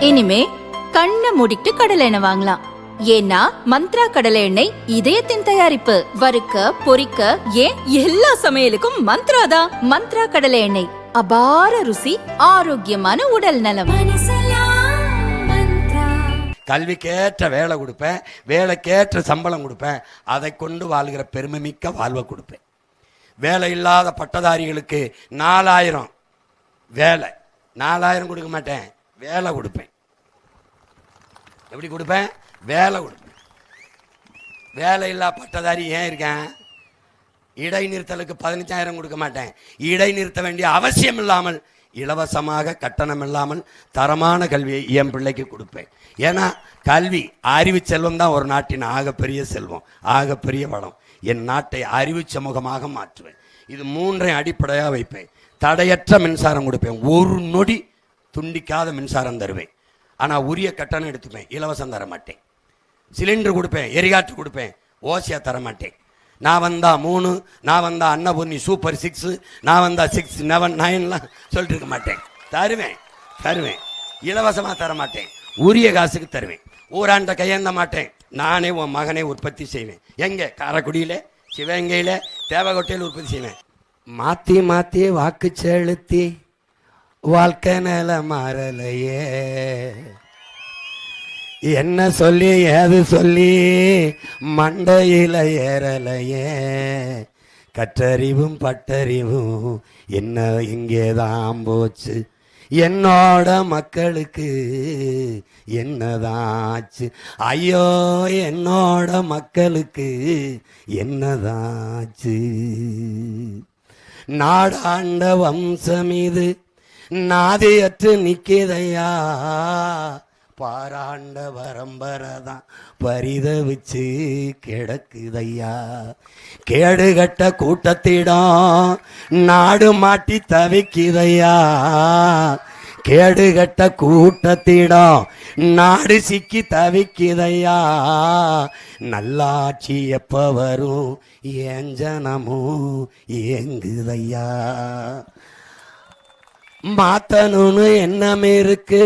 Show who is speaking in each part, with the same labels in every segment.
Speaker 1: இனிமே கண்ணை மூடிட்டு கடலை எண்ணெய் வாங்கலாம். ஏன்னா மந்த்ரா கடலை எண்ணெய் இதயத்தின் தயாரிப்பு. வறுக்க பொரிக்க ஏன் எல்லா சமையலுக்கும் மந்த்ரா தான். மந்த்ரா கடலை எண்ணெய், அபார ருசி, ஆரோக்கியமான உடல் நலம்.
Speaker 2: கல்விக்கேற்ற வேலை கொடுப்பேன், வேலைக்கேற்ற சம்பளம் கொடுப்பேன், அதை கொண்டு வாழ்கிற பெருமைமிக்க வாழ்வை கொடுப்பேன். வேலை இல்லாத பட்டதாரிகளுக்கு 4000 வேலை, 4000 கொடுக்க மாட்டேன், வேலை கொடுப்பேன். எப்படி கொடுப்பேன்? வேலை கொடுப்பேன். வேலை இல்லா பட்டதாரி ஏன் இருக்கேன்? இடைநிறுத்தலுக்கு 15000 கொடுக்க மாட்டேன். இடைநிறுத்த வேண்டிய அவசியம் இல்லாமல், இலவசமாக கட்டணம் இல்லாமல் தரமான கல்வியை என் பிள்ளைக்கு கொடுப்பேன். ஏன்னா கல்வி, அறிவு செல்வம் தான் ஒரு நாட்டின் ஆகப்பெரிய செல்வம், ஆகப்பெரிய வளம். என் நாட்டை அறிவு சமூகமாக மாற்றுவேன். இது 3ஐ அடிப்படையாக வைப்பேன். தடையற்ற மின்சாரம் கொடுப்பேன், ஒரு நொடி துண்டிக்காத மின்சாரம் தருவேன். ஆனால் உரிய கட்டணம் எடுத்துப்பேன், இலவசம் தர மாட்டேன். சிலிண்டர் கொடுப்பேன், எரிகாற்று கொடுப்பேன், ஓசியா தர மாட்டேன். நான் வந்தா 3, நான் வந்தா அன்னபூர்ணி சூப்பர் 6, நான் வந்தா 6, 7, 9லாம் சொல்லிட்டு இருக்க மாட்டேன். தருவேன், இலவசமாக தர மாட்டேன், உரிய காசுக்கு தருவேன். ஊராண்ட கையேந்த மாட்டேன். நானே உன் மகனை உற்பத்தி செய்வேன். எங்கே? காரைக்குடியில், சிவகங்கையில், தேவகோட்டையில் உற்பத்தி செய்வேன். மாற்றி மாற்றி வாக்கு செலுத்தி வாழ்க்கை நில மாறலையே, என்ன சொல்லி ஏது சொல்லி மண்டையில் ஏறலையே, கற்றறிவும் பட்டறிவும் என்ன இங்கேதான் போச்சு, என்னோட மக்களுக்கு என்னதாச்சு, ஐயோ என்னோட மக்களுக்கு என்னதாச்சு. நாடாண்ட வம்சம் இது நாதியற்று நிற்கிதையா, பாராண்ட பரம்பரைதான் பரிதவிச்சு கிடக்குதையா. கேடுகட்ட கூட்டத்திடம் நாடு மாட்டி தவிக்குதையா, கேடுகட்ட கூட்டத்திடம் நாடு சிக்கி தவிக்குதையா. நல்லாட்சி எப்ப வரும் ஏஞ்சனமும் ஏங்குதையா. மாத்தணும்னு எண்ணம் இருக்கு,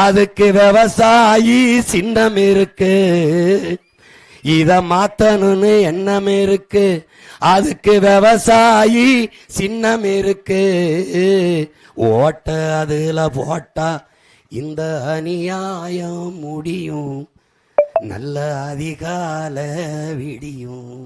Speaker 2: அதுக்கு விவசாயி சின்னம் இருக்கு. இத மாத்தணும்னு எண்ணம் இருக்கு, அதுக்கு விவசாயி சின்னம் இருக்கு. ஓட்ட அதுல போட்டா இந்த அநியாயம் முடியும், நல்ல அதிகால விடியும்.